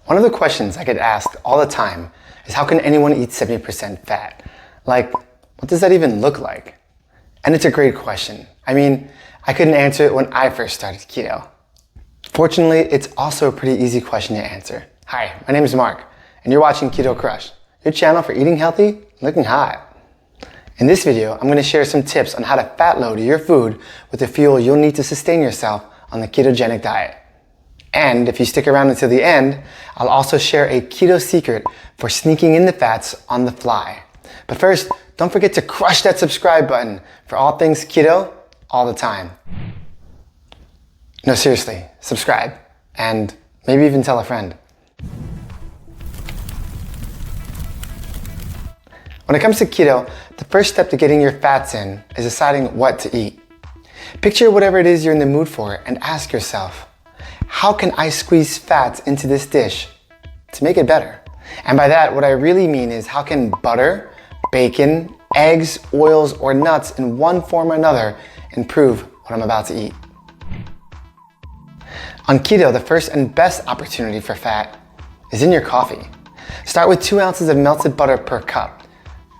One of the questions I get asked all the time is how can anyone eat 70% fat? Like, what does that even look like? And it's a great question. I mean, I couldn't answer it when I first started keto. Fortunately, it's also a pretty easy question to answer. Hi, my name is Mark, and you're watching Keto Crush, your channel for eating healthy and looking hot. In this video, I'm going to share some tips on how to fat load your food with the fuel you'll need to sustain yourself on the ketogenic diet. And if you stick around until the end, I'll also share a keto secret for sneaking in the fats on the fly. But first, don't forget to crush that subscribe button for all things keto all the time. No, seriously, subscribe and maybe even tell a friend. When it comes to keto, the first step to getting your fats in is deciding what to eat. Picture whatever it is you're in the mood for and ask yourself, how can I squeeze fats into this dish to make it better? And by that, what I really mean is how can butter, bacon, eggs, oils, or nuts in one form or another improve what I'm about to eat? On keto, the first and best opportunity for fat is in your coffee. Start with 2 ounces of melted butter per cup.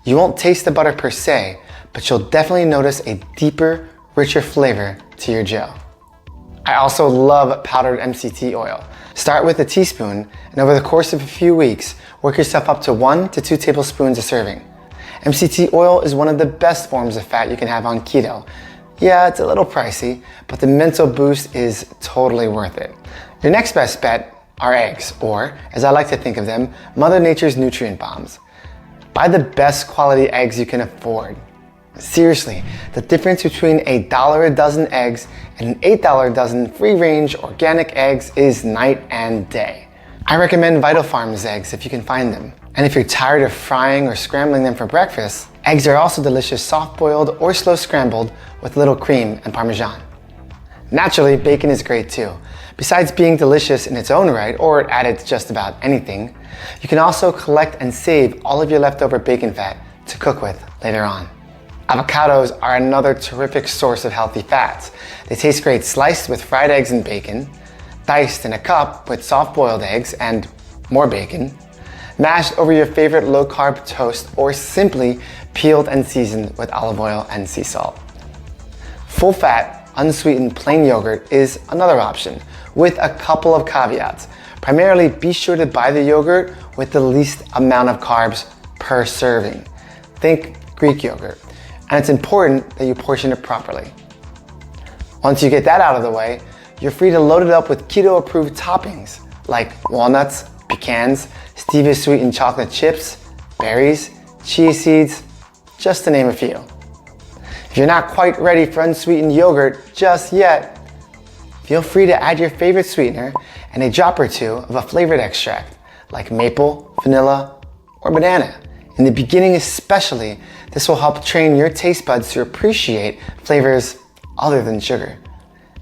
You won't taste the butter per se, but you'll definitely notice a deeper, richer flavor to your joe. I also love powdered MCT oil. Start with a teaspoon, and over the course of a few weeks, work yourself up to 1 to 2 tablespoons a serving. MCT oil is one of the best forms of fat you can have on keto. Yeah, it's a little pricey, but the mental boost is totally worth it. Your next best bet are eggs, or, as I like to think of them, Mother Nature's nutrient bombs. Buy the best quality eggs you can afford. Seriously, the difference between $1 a dozen eggs and an $8 a dozen free-range organic eggs is night and day. I recommend Vital Farms eggs if you can find them. And if you're tired of frying or scrambling them for breakfast, eggs are also delicious soft-boiled or slow scrambled with a little cream and Parmesan. Naturally, bacon is great too. Besides being delicious in its own right, or added to just about anything, you can also collect and save all of your leftover bacon fat to cook with later on. Avocados are another terrific source of healthy fats. They taste great sliced with fried eggs and bacon, diced in a cup with soft-boiled eggs and more bacon, mashed over your favorite low-carb toast, or simply peeled and seasoned with olive oil and sea salt. Full-fat, unsweetened plain yogurt is another option, with a couple of caveats. Primarily, be sure to buy the yogurt with the least amount of carbs per serving. Think Greek yogurt. And it's important that you portion it properly. Once you get that out of the way, you're free to load it up with keto-approved toppings like walnuts, pecans, stevia-sweetened chocolate chips, berries, chia seeds, just to name a few. If you're not quite ready for unsweetened yogurt just yet, feel free to add your favorite sweetener and a drop or two of a flavored extract like maple, vanilla, or banana. In the beginning especially, this will help train your taste buds to appreciate flavors other than sugar.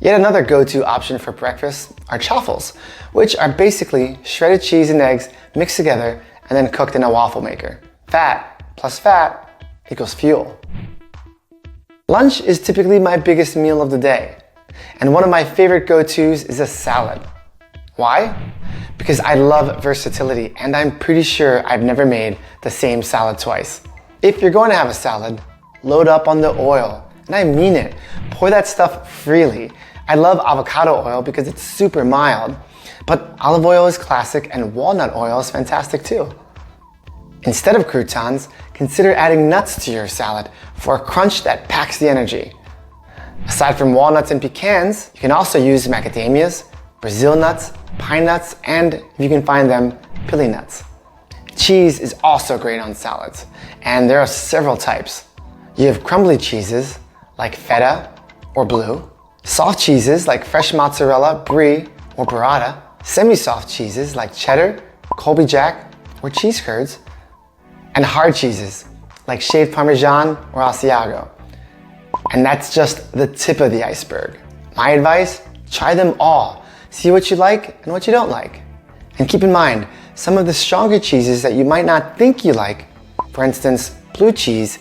Yet another go-to option for breakfast are chaffles, which are basically shredded cheese and eggs mixed together and then cooked in a waffle maker. Fat plus fat equals fuel. Lunch is typically my biggest meal of the day, and one of my favorite go-tos is a salad. Why? Because I love versatility, and I'm pretty sure I've never made the same salad twice. If you're going to have a salad, load up on the oil, and I mean it. Pour that stuff freely. I love avocado oil because it's super mild, but olive oil is classic and walnut oil is fantastic too. Instead of croutons, consider adding nuts to your salad for a crunch that packs the energy. Aside from walnuts and pecans, you can also use macadamias, Brazil nuts, pine nuts, and if you can find them, pili nuts. Cheese is also great on salads, and there are several types. You have crumbly cheeses like feta or blue, soft cheeses like fresh mozzarella, brie, or burrata, semi-soft cheeses like cheddar, Colby Jack, or cheese curds, and hard cheeses like shaved Parmesan or Asiago. And that's just the tip of the iceberg. My advice, try them all. See what you like and what you don't like. And keep in mind, some of the stronger cheeses that you might not think you like, for instance, blue cheese,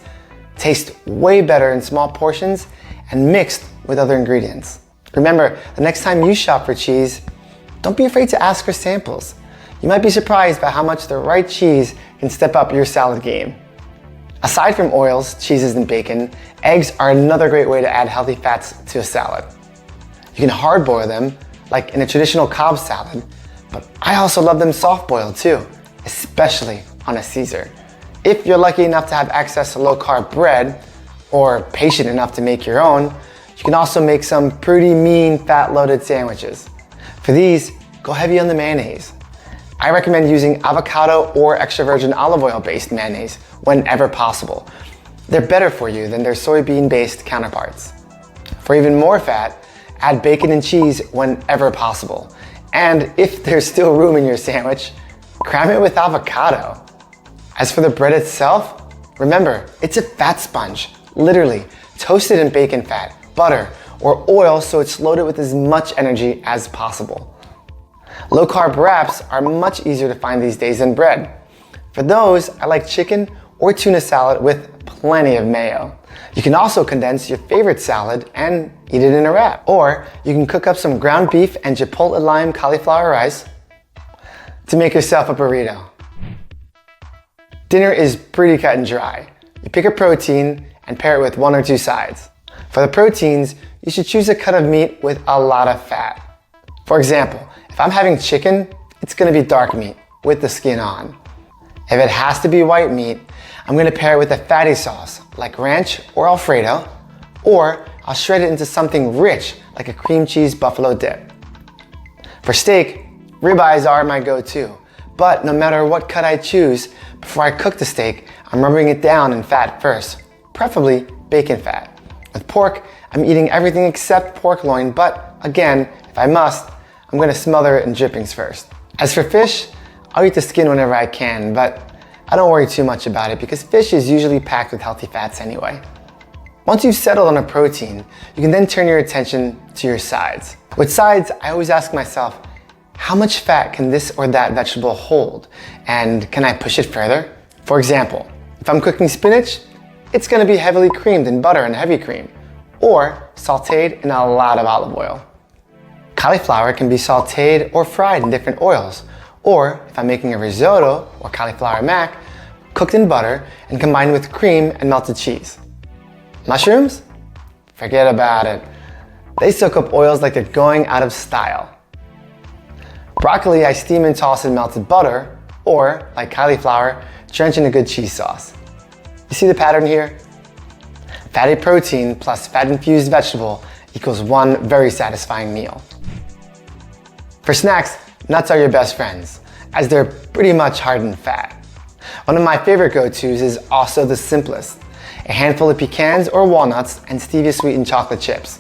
taste way better in small portions and mixed with other ingredients. Remember, the next time you shop for cheese, don't be afraid to ask for samples. you might be surprised by how much the right cheese can step up your salad game. Aside from oils, cheeses, and bacon, eggs are another great way to add healthy fats to a salad. You can hard boil them, like in a traditional Cobb salad, but I also love them soft boiled too, especially on a Caesar. If you're lucky enough to have access to low-carb bread, or patient enough to make your own, you can also make some pretty mean fat-loaded sandwiches. For these, go heavy on the mayonnaise. I recommend using avocado or extra virgin olive oil based mayonnaise whenever possible. They're better for you than their soybean-based counterparts. For even more fat, add bacon and cheese whenever possible. And if there's still room in your sandwich, cram it with avocado. As for the bread itself, remember, it's a fat sponge. Literally, toasted in bacon fat, butter, or oil so it's loaded with as much energy as possible. Low-carb wraps are much easier to find these days than bread. For those, I like chicken or tuna salad with plenty of mayo. You can also condense your favorite salad and eat it in a wrap. Or you can cook up some ground beef and chipotle lime cauliflower rice to make yourself a burrito. Dinner is pretty cut and dry. You pick a protein and pair it with 1 or 2 sides. For the proteins, you should choose a cut of meat with a lot of fat. For example, if I'm having chicken, it's gonna be dark meat with the skin on. If it has to be white meat, I'm gonna pair it with a fatty sauce like ranch or Alfredo, or I'll shred it into something rich like a cream cheese buffalo dip. For steak, ribeyes are my go-to, but no matter what cut I choose, before I cook the steak, I'm rubbing it down in fat first, preferably bacon fat. With pork, I'm eating everything except pork loin, but again, if I must, I'm gonna smother it in drippings first. As for fish, I'll eat the skin whenever I can, but I don't worry too much about it because fish is usually packed with healthy fats anyway. Once you've settled on a protein, you can then turn your attention to your sides. With sides, I always ask myself, how much fat can this or that vegetable hold? And can I push it further? For example, if I'm cooking spinach, it's gonna be heavily creamed in butter and heavy cream, or sauteed in a lot of olive oil. Cauliflower can be sauteed or fried in different oils, or if I'm making a risotto or cauliflower mac, cooked in butter and combined with cream and melted cheese. Mushrooms? Forget about it. They soak up oils like they're going out of style. Broccoli I steam and toss in melted butter, or, like cauliflower, drench in a good cheese sauce. You see the pattern here? Fatty protein plus fat-infused vegetable equals one very satisfying meal. For snacks, nuts are your best friends, as they're pretty much hardened fat. One of my favorite go-tos is also the simplest, a handful of pecans or walnuts and stevia-sweetened chocolate chips.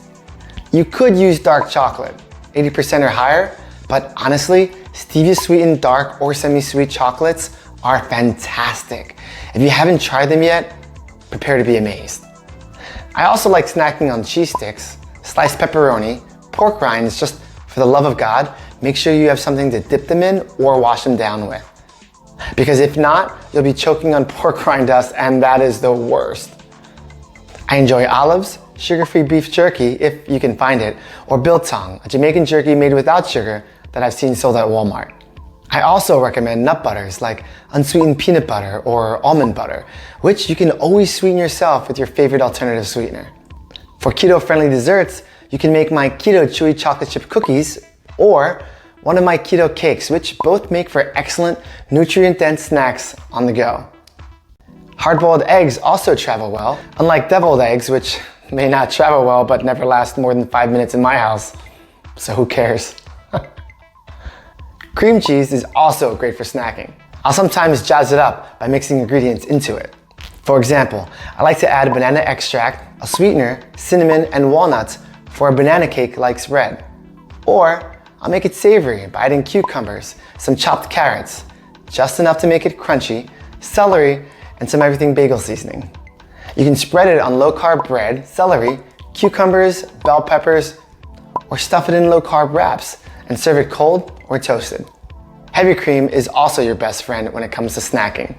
You could use dark chocolate, 80% or higher, but honestly, stevia-sweetened dark or semi-sweet chocolates are fantastic. If you haven't tried them yet, prepare to be amazed. I also like snacking on cheese sticks, sliced pepperoni, pork rinds. Just for the love of God, make sure you have something to dip them in or wash them down with. Because if not, you'll be choking on pork rind dust, and that is the worst. I enjoy olives, sugar-free beef jerky if you can find it, or biltong, a Jamaican jerky made without sugar that I've seen sold at Walmart. I also recommend nut butters like unsweetened peanut butter or almond butter, which you can always sweeten yourself with your favorite alternative sweetener. For keto-friendly desserts, you can make my Keto chewy chocolate chip cookies or one of my keto cakes, which both make for excellent nutrient-dense snacks on the go. Hard-boiled eggs also travel well, unlike deviled eggs, which may not travel well but never last more than 5 minutes in my house, so who cares? Cream cheese is also great for snacking. I'll sometimes jazz it up by mixing ingredients into it. For example, I like to add banana extract, a sweetener, cinnamon, and walnuts for a banana cake like spread. Or I'll make it savory by adding cucumbers, some chopped carrots, just enough to make it crunchy, celery, and some everything bagel seasoning. You can spread it on low-carb bread, celery, cucumbers, bell peppers, or stuff it in low-carb wraps and serve it cold or toasted. Heavy cream is also your best friend when it comes to snacking.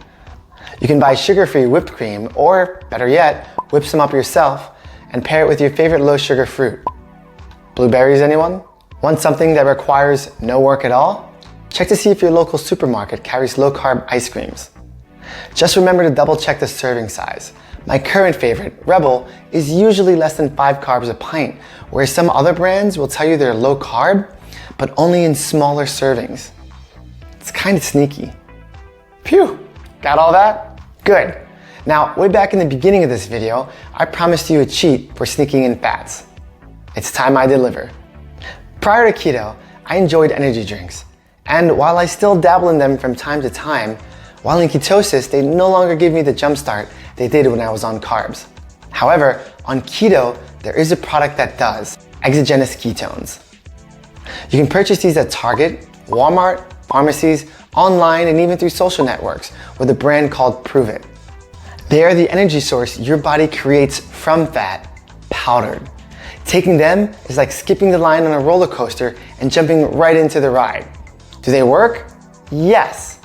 You can buy sugar-free whipped cream, or better yet, whip some up yourself and pair it with your favorite low-sugar fruit. Blueberries, anyone? Want something that requires no work at all? check to see if your local supermarket carries low-carb ice creams. Just remember to double-check the serving size. My current favorite, Rebel, is usually less than 5 carbs a pint, whereas some other brands will tell you they're low-carb, but only in smaller servings. It's kind of sneaky. Phew! Got all that? Good. Now, way back in the beginning of this video, I promised you a cheat for sneaking in fats. It's time I deliver. Prior to keto, I enjoyed energy drinks. And while I still dabble in them from time to time, while in ketosis, they no longer give me the jumpstart they did when I was on carbs. However, on keto, there is a product that does, exogenous ketones. You can purchase these at Target, Walmart, pharmacies, online, and even through social networks with a brand called Prove It. They are the energy source your body creates from fat, powdered. Taking them is like skipping the line on a roller coaster and jumping right into the ride. Do they work? Yes.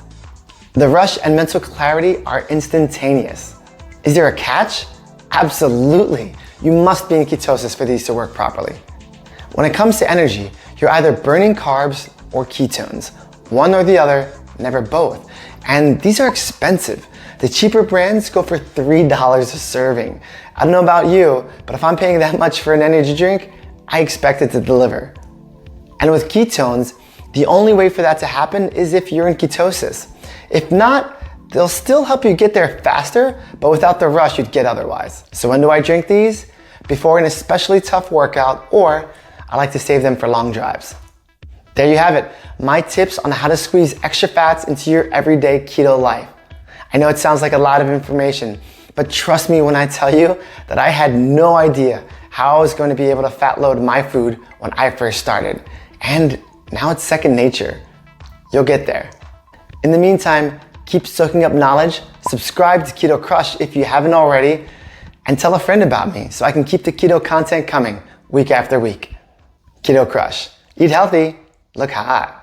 The rush and mental clarity are instantaneous. Is there a catch? Absolutely. You must be in ketosis for these to work properly. When it comes to energy, you're either burning carbs or ketones. One or the other, never both. And these are expensive. The cheaper brands go for $3 a serving. I don't know about you, but if I'm paying that much for an energy drink, I expect it to deliver. And with ketones, the only way for that to happen is if you're in ketosis. If not, they'll still help you get there faster, but without the rush you'd get otherwise. So when do I drink these? Before an especially tough workout, or I like to save them for long drives. There you have it, my tips on how to squeeze extra fats into your everyday keto life. I know it sounds like a lot of information, but trust me when I tell you that I had no idea how I was going to be able to fat load my food when I first started. And now it's second nature. You'll get there. In the meantime, keep soaking up knowledge, subscribe to Keto Crush if you haven't already, and tell a friend about me so I can keep the keto content coming week after week. Keto Crush. Eat healthy, look hot.